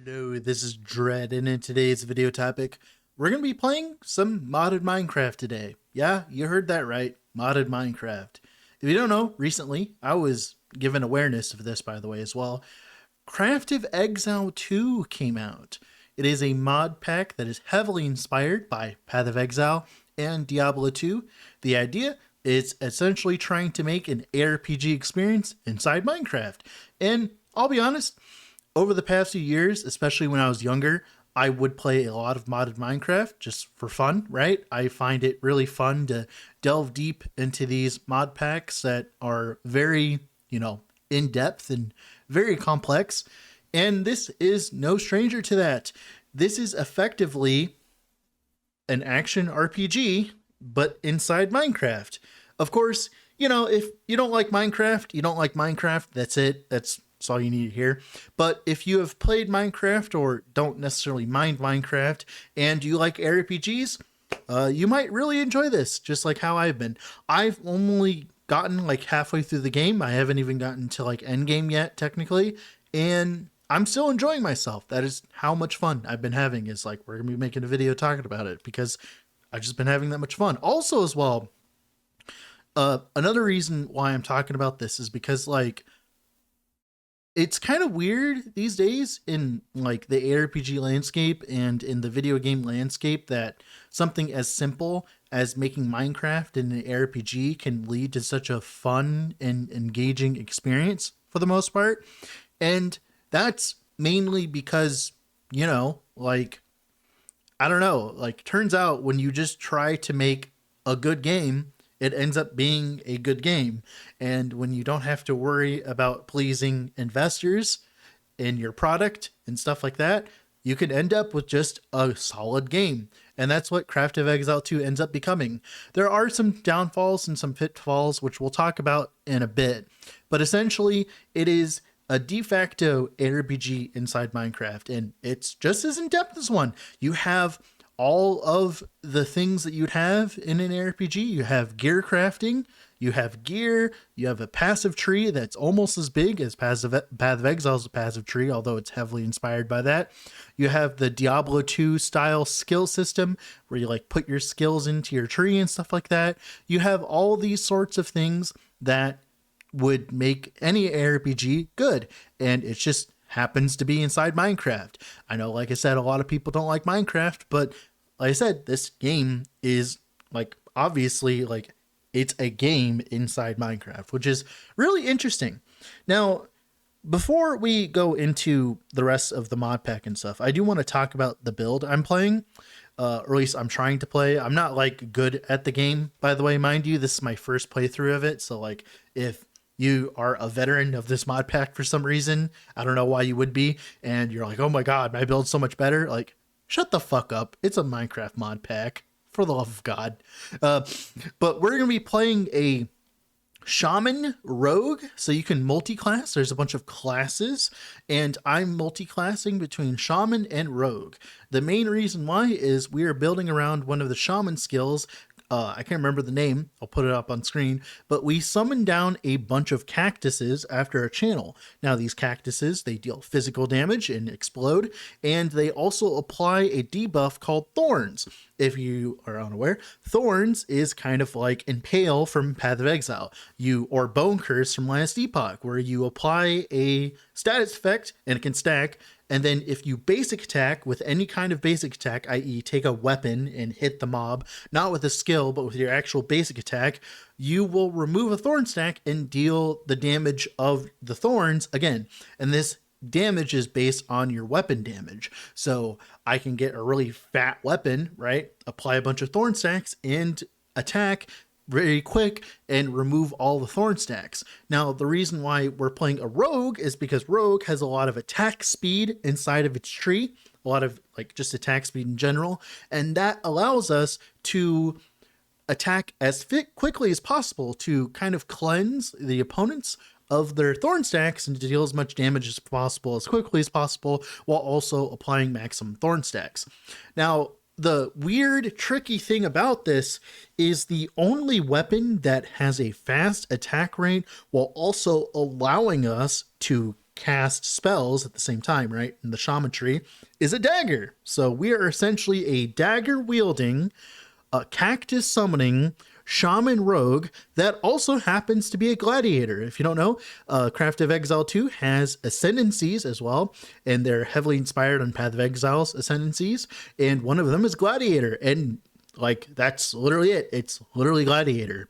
Hello, this is Dread, and in today's video topic, we're going to be playing some modded Minecraft today. Yeah, you heard that right, modded Minecraft. If you don't know, recently, I was given awareness of this, by the way, as well. Path of Exile 2 came out. It is a mod pack that is heavily inspired by Path of Exile and Diablo 2. The idea is essentially trying to make an ARPG experience inside Minecraft. And I'll be honest, over the past few years, especially when I was younger, I would play a lot of modded Minecraft just for fun, right? I find it really fun to delve deep into these mod packs that are very, in depth and very complex. And this is no stranger to that. This is effectively an action RPG, but inside Minecraft. Of course, if you don't like Minecraft, you don't like Minecraft. That's it. That's all you need to hear. But if you have played Minecraft or don't necessarily mind Minecraft and you like RPGs, you might really enjoy this, just like how I've been. I've only gotten like halfway through the game. I haven't even gotten to like end game yet, technically. And I'm still enjoying myself. That is how much fun I've been having. Is like, we're going to be making a video talking about it because I've just been having that much fun. Also, as well, another reason why I'm talking about this is because like, it's kind of weird these days in like the ARPG landscape and in the video game landscape that something as simple as making Minecraft in an RPG can lead to such a fun and engaging experience for the most part. And that's mainly because, like, I don't know, like turns out when you just try to make a good game, it ends up being a good game. And when you don't have to worry about pleasing investors in your product and stuff like that, you can end up with just a solid game. And that's what Path of Exile 2 ends up becoming. There are some downfalls and some pitfalls, which we'll talk about in a bit. But essentially, it is a de facto RPG inside Minecraft. And it's just as in-depth as one. You have all of the things that you'd have in an RPG. You have gear crafting, you have gear, you have a passive tree that's almost as big as Path of Exile's passive tree, although it's heavily inspired by that. You have the Diablo 2 style skill system where you like put your skills into your tree and stuff like that. You have all these sorts of things that would make any RPG good, and it just happens to be inside Minecraft. I know, like I said, a lot of people don't like Minecraft, but like I said, this game is like, obviously, like it's a game inside Minecraft, which is really interesting. Now, before we go into the rest of the mod pack and stuff, I do want to talk about the build I'm playing, or at least I'm trying to play. I'm not like good at the game, by the way, mind you. This is my first playthrough of it, so like if you are a veteran of this mod pack for some reason, I don't know why you would be, and you're like, oh my god, my build's so much better, like, shut the fuck up. It's a Minecraft mod pack, for the love of God. But we're going to be playing a Shaman Rogue, so you can multi-class. There's a bunch of classes, and I'm multi-classing between Shaman and Rogue. The main reason why is we are building around one of the Shaman skills. I can't remember the name. I'll put it up on screen. But we summon down a bunch of cactuses after a channel. Now, these cactuses, they deal physical damage and explode, and they also apply a debuff called Thorns. If you are unaware, Thorns is kind of like Impale from Path of Exile, or Bone Curse from Last Epoch, where you apply a status effect and it can stack. And then if you basic attack with any kind of basic attack, i.e. take a weapon and hit the mob, not with a skill, but with your actual basic attack, you will remove a thorn stack and deal the damage of the thorns again. And this damage is based on your weapon damage. So I can get a really fat weapon, right? Apply a bunch of thorn stacks and attack very quick and remove all the thorn stacks. Now, the reason why we're playing a rogue is because rogue has a lot of attack speed inside of its tree, a lot of like just attack speed in general, and that allows us to attack as quickly as possible to kind of cleanse the opponents of their thorn stacks and to deal as much damage as possible as quickly as possible while also applying maximum thorn stacks. Now, the weird, tricky thing about this is the only weapon that has a fast attack rate while also allowing us to cast spells at the same time, right? And the shaman tree is a dagger. So we are essentially a dagger wielding, cactus summoning shaman rogue that also happens to be a gladiator. If you don't know, Path of Exile 2 has ascendancies as well, and they're heavily inspired on Path of Exile's ascendancies, and one of them is gladiator, and like that's literally it. It's literally gladiator.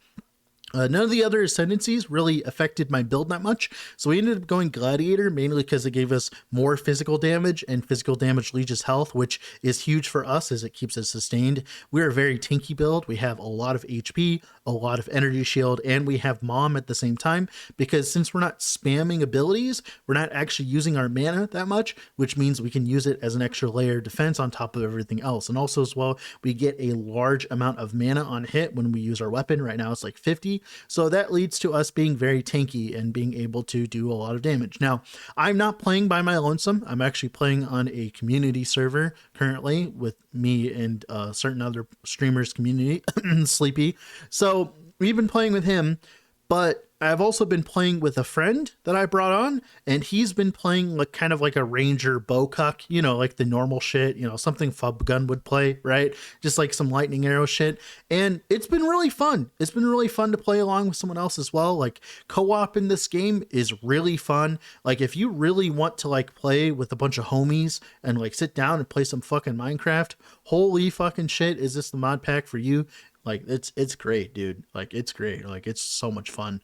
None of the other ascendancies really affected my build that much, so we ended up going Gladiator mainly because it gave us more physical damage, and physical damage leeches health, which is huge for us as it keeps us sustained. We're a very tanky build. We have a lot of HP, a lot of energy shield, and we have Mom at the same time, because since we're not spamming abilities, we're not actually using our mana that much, which means we can use it as an extra layer of defense on top of everything else. And also as well, we get a large amount of mana on hit when we use our weapon. Right now it's like 50. So that leads to us being very tanky and being able to do a lot of damage. Now, I'm not playing by my lonesome. I'm actually playing on a community server currently with me and certain other streamers community, Sleepy. So we've been playing with him, but I've also been playing with a friend that I brought on, and he's been playing like kind of like a ranger bowcuck, you know, like the normal shit, you know, something Fubgun would play, right? Just like some lightning arrow shit. And it's been really fun. It's been really fun to play along with someone else as well. Like co-op in this game is really fun. Like if you really want to like play with a bunch of homies and like sit down and play some fucking Minecraft, holy fucking shit, is this the mod pack for you? Like it's great, dude. Like it's great. Like it's so much fun.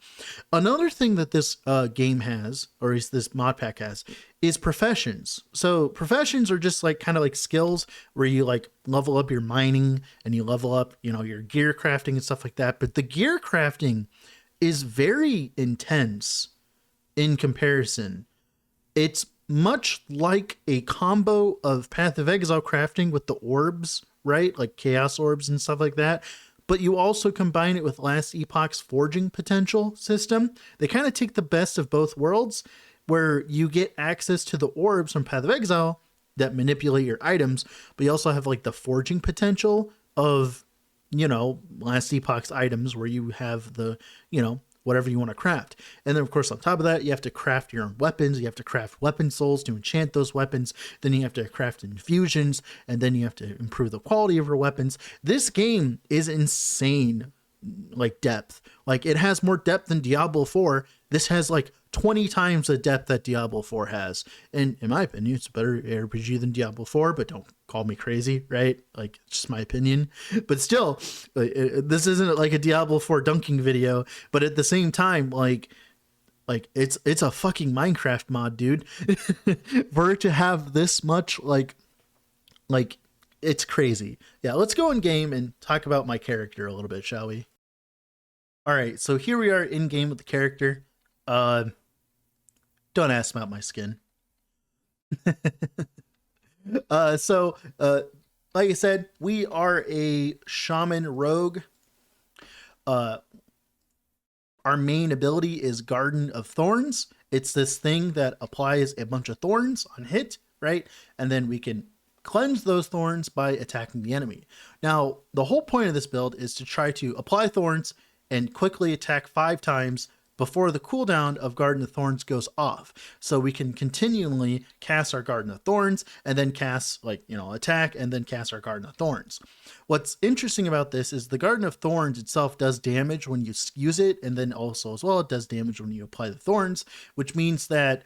Another thing that this game has, or is this mod pack has, is professions. So professions are just like kind of like skills where you like level up your mining and you level up, you know, your gear crafting and stuff like that. But the gear crafting is very intense in comparison. It's much like a combo of Path of Exile crafting with the orbs, right? Like chaos orbs and stuff like that. But you also combine it with Last Epoch's forging potential system. They kind of take the best of both worlds, where you get access to the orbs from Path of Exile that manipulate your items, but you also have like the forging potential of, you know, Last Epoch's items, where you have the, you know, whatever you want to craft. And then of course on top of that, you have to craft your own weapons. You have to craft weapon souls to enchant those weapons. Then you have to craft infusions, and then you have to improve the quality of your weapons. This game is insane, like depth. Like it has more depth than Diablo 4. This has like 20 times the depth that Diablo 4 has. And in my opinion, it's a better RPG than Diablo 4, but don't call me crazy, right? Like, it's just my opinion. But still, this isn't like a Diablo 4 dunking video, but at the same time, like it's a fucking Minecraft mod, dude. For it to have this much, like it's crazy. Yeah, let's go in game and talk about my character a little bit, shall we? All right, so here we are in game with the character. Don't ask about my skin. So like I said, we are a shaman rogue. Our main ability is Garden of Thorns. It's this thing that applies a bunch of thorns on hit, right? And then we can cleanse those thorns by attacking the enemy. Now, the whole point of this build is to try to apply thorns and quickly attack 5 times before the cooldown of Garden of Thorns goes off. So we can continually cast our Garden of Thorns and then cast, like, you know, attack and then cast our Garden of Thorns. What's interesting about this is the Garden of Thorns itself does damage when you use it, and then also as well it does damage when you apply the thorns, which means that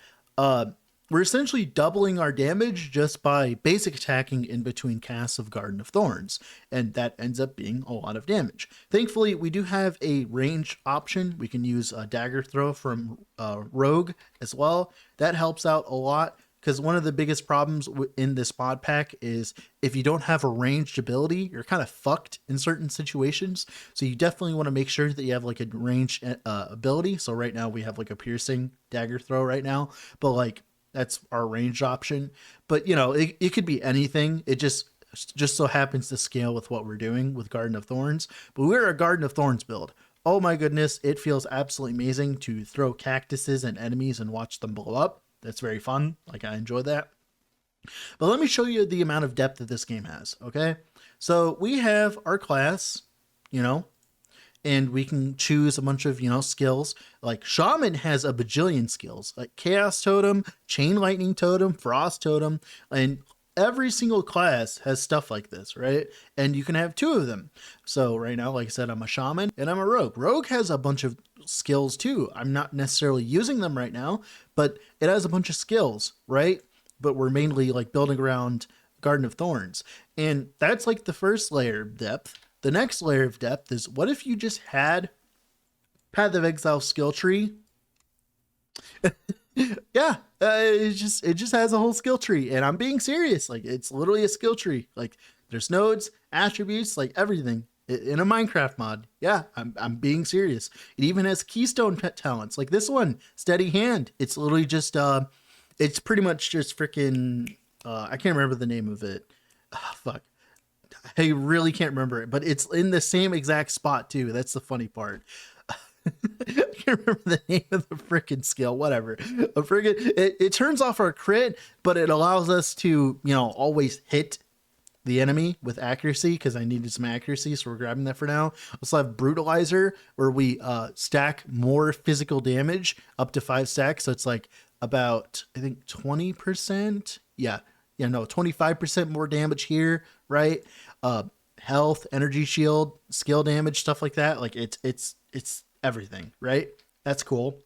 we're essentially doubling our damage just by basic attacking in between casts of Garden of Thorns, and that ends up being a lot of damage. Thankfully, we do have a range option. We can use a dagger throw from Rogue as well. That helps out a lot, because one of the biggest problems in this mod pack is if you don't have a ranged ability, you're kind of fucked in certain situations. So you definitely want to make sure that you have like a ranged ability. So right now we have like a piercing dagger throw right now, but like that's our range option. But you know, it could be anything. It just so happens to scale with what we're doing with Garden of Thorns. But we're a Garden of Thorns build. Oh my goodness, it feels absolutely amazing to throw cactuses at enemies and watch them blow up. That's very fun. Like, I enjoy that. But let me show you the amount of depth that this game has, okay? So we have our class, you know, and we can choose a bunch of, skills. Like Shaman has a bajillion skills, like Chaos Totem, Chain Lightning Totem, Frost Totem, and every single class has stuff like this, right? And you can have two of them. So right now, like I said, I'm a Shaman and I'm a Rogue. Rogue has a bunch of skills too. I'm not necessarily using them right now, but it has a bunch of skills, right? But we're mainly like building around Garden of Thorns. And that's like the first layer of depth. The next layer of depth is, what if you just had Path of Exile skill tree? Yeah, it just has a whole skill tree, and I'm being serious. Like, it's literally a skill tree. Like, there's nodes, attributes, like everything in a Minecraft mod. Yeah, I'm being serious. It even has keystone pet talents, like this one, Steady Hand. It's literally just it's pretty much just freaking I can't remember the name of it. Oh, fuck. I really can't remember it, but it's in the same exact spot too. That's the funny part. I can't remember the name of the freaking skill. Whatever. It turns off our crit, but it allows us to, always hit the enemy with accuracy, because I needed some accuracy, so we're grabbing that for now. Also have Brutalizer, where we stack more physical damage up to 5 stacks. So it's like about, I think, 20%. Yeah, no, 25% more damage here, right? Health, energy shield, skill damage, stuff like that. Like it's everything, right? That's cool.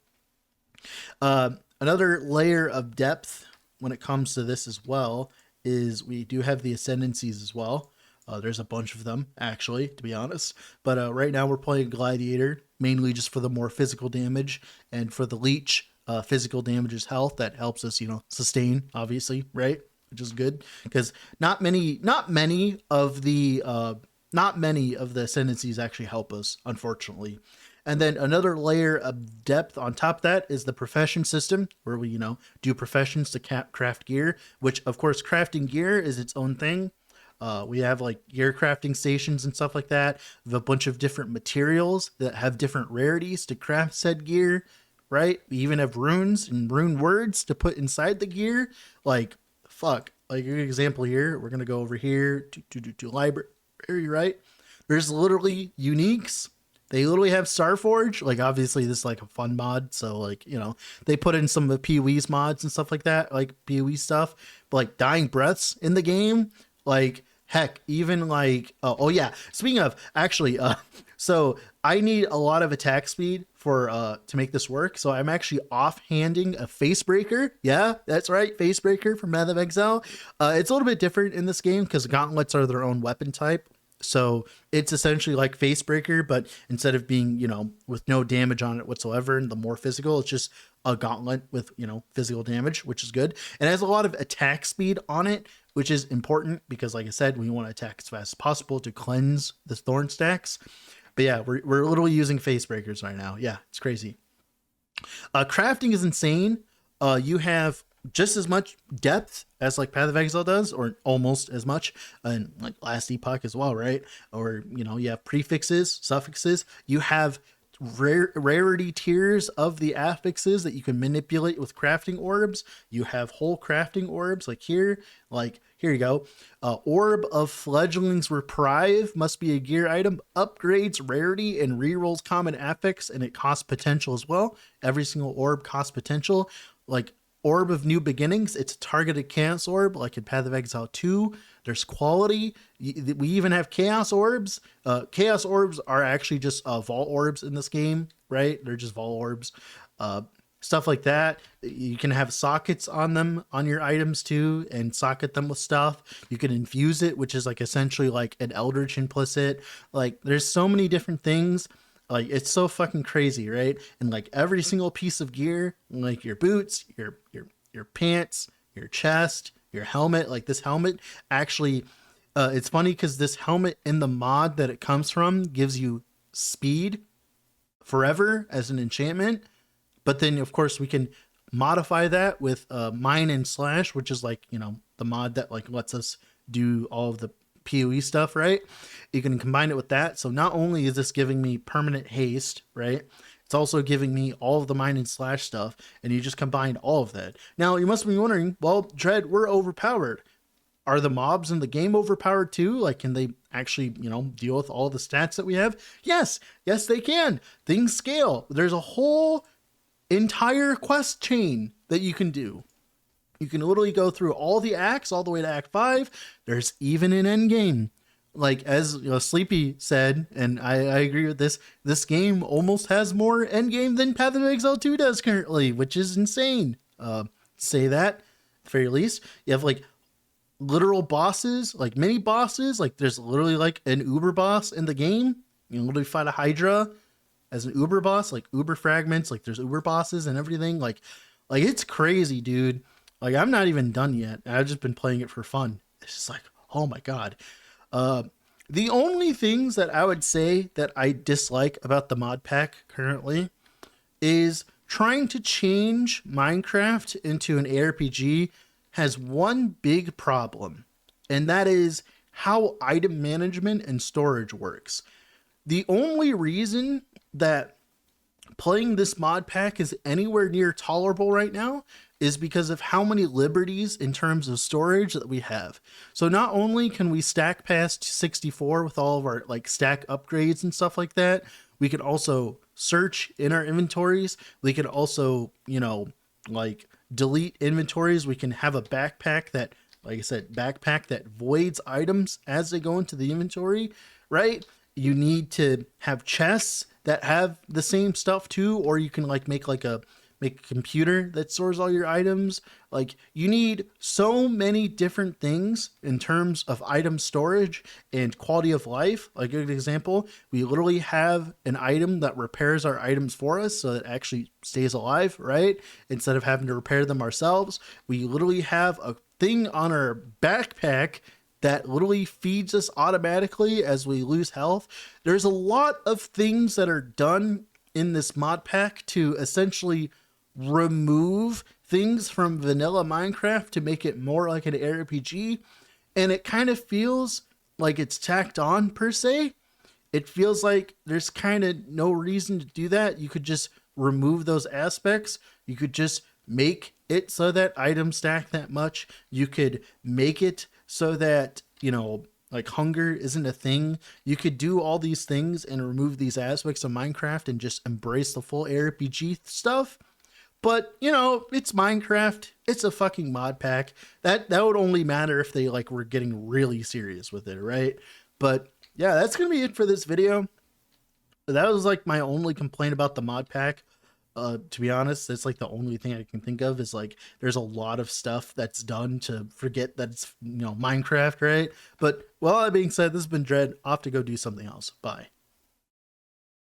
Another layer of depth when it comes to this as well is we do have the ascendancies as well. There's a bunch of them, actually, to be honest. But right now we're playing Gladiator, mainly just for the more physical damage, and for the Leech, physical damage is health. That helps us, sustain, obviously, right? Which is good, because not many of the ascendancies actually help us, unfortunately. And then another layer of depth on top of that is the profession system, where we, do professions to craft gear, which, of course, crafting gear is its own thing. We have like gear crafting stations and stuff like that. We have a bunch of different materials that have different rarities to craft said gear, right? We even have runes and rune words to put inside the gear. Like, fuck. Like, an example here, we're going to go over here to library, right? There's literally uniques. They literally have Starforge. Like, obviously, this is like a fun mod. So, like, they put in some of the PoE's mods and stuff like that, like PoE stuff. But, like, Dying Breaths in the game, like, heck, even like, oh yeah. Speaking of, actually, so I need a lot of attack speed for to make this work. So I'm actually offhanding a Facebreaker. Yeah, that's right, Facebreaker from Path of Exile. It's a little bit different in this game because gauntlets are their own weapon type. So it's essentially like Facebreaker, but instead of being, with no damage on it whatsoever and the more physical, it's just a gauntlet with, physical damage, which is good. And it has a lot of attack speed on it, which is important because, like I said, we want to attack as fast as possible to cleanse the thorn stacks. But yeah, we're literally using Facebreakers right now. Yeah, it's crazy. Crafting is insane. You have just as much depth as like Path of Exile does, or almost as much, and like Last Epoch as well, right? Or you have prefixes, suffixes. You have rarity tiers of the affixes that you can manipulate with crafting orbs. You have whole crafting orbs, like here you go. Orb of Fledgling's Reprieve must be a gear item. Upgrades rarity and rerolls common affix, and it costs potential as well. Every single orb costs potential. Like Orb of New Beginnings, it's a targeted chaos orb, like in Path of Exile 2. There's quality. We even have chaos orbs. Chaos orbs are actually just vault orbs in this game, right? They're just vault orbs. Stuff like that. You can have sockets on them, on your items too, and socket them with stuff. You can infuse it, which is like essentially like an Eldritch implicit. Like, there's so many different things. Like, it's so fucking crazy, right? And like every single piece of gear, like your boots, your pants, your chest, your helmet, like this helmet actually, it's funny because this helmet in the mod that it comes from gives you speed forever as an enchantment. But then, of course, we can modify that with Mine and Slash, which is like, the mod that like lets us do all of the PoE stuff, right? You can combine it with that. So not only is this giving me permanent haste, right? It's also giving me all of the Mine and Slash stuff, and you just combine all of that. Now, you must be wondering, well, Dread, we're overpowered. Are the mobs in the game overpowered too? Like, can they actually, deal with all the stats that we have? Yes, they can. Things scale. There's a whole entire quest chain that you can do. You can literally go through all the acts all the way to Act 5. There's even an end game. Like, as Sleepy said, and I agree with this game almost has more end game than Path of Exile 2 does currently, which is insane. Say that, at the very least. You have like literal bosses, like mini bosses. Like, there's literally like an Uber boss in the game. You can literally fight a Hydra as an Uber boss, like Uber fragments. Like, there's Uber bosses and everything. Like it's crazy, dude. Like, I'm not even done yet. I've just been playing it for fun. It's just like, oh my god. Uh, the only things that I would say that I dislike about the mod pack currently is trying to change Minecraft into an ARPG has one big problem, and that is how item management and storage works. The only reason that playing this mod pack is anywhere near tolerable right now is because of how many liberties in terms of storage that we have. So not only can we stack past 64 with all of our like stack upgrades and stuff like that, we can also search in our inventories. We can also, like delete inventories. We can have a backpack that, like I said, backpack that voids items as they go into the inventory, right? You need to have chests that have the same stuff too, or you can like make a computer that stores all your items. Like, you need so many different things in terms of item storage and quality of life. Like, a good example, we literally have an item that repairs our items for us so that it actually stays alive, right? Instead of having to repair them ourselves. We literally have a thing on our backpack that literally feeds us automatically as we lose health. There's a lot of things that are done in this mod pack to essentially remove things from vanilla Minecraft to make it more like an RPG, and it kind of feels like it's tacked on per se. It feels like there's kind of no reason to do that. You could just remove those aspects. You could just make it so that items stack that much. You could make it so that, like hunger isn't a thing. You could do all these things and remove these aspects of Minecraft and just embrace the full RPG stuff. But, it's Minecraft. It's a fucking mod pack. That would only matter if they like were getting really serious with it, right? But yeah, that's going to be it for this video. That was like my only complaint about the mod pack. To be honest, that's like the only thing I can think of is like there's a lot of stuff that's done to forget that it's Minecraft, right? But well, that being said, this has been Dread. Off to go do something else. Bye.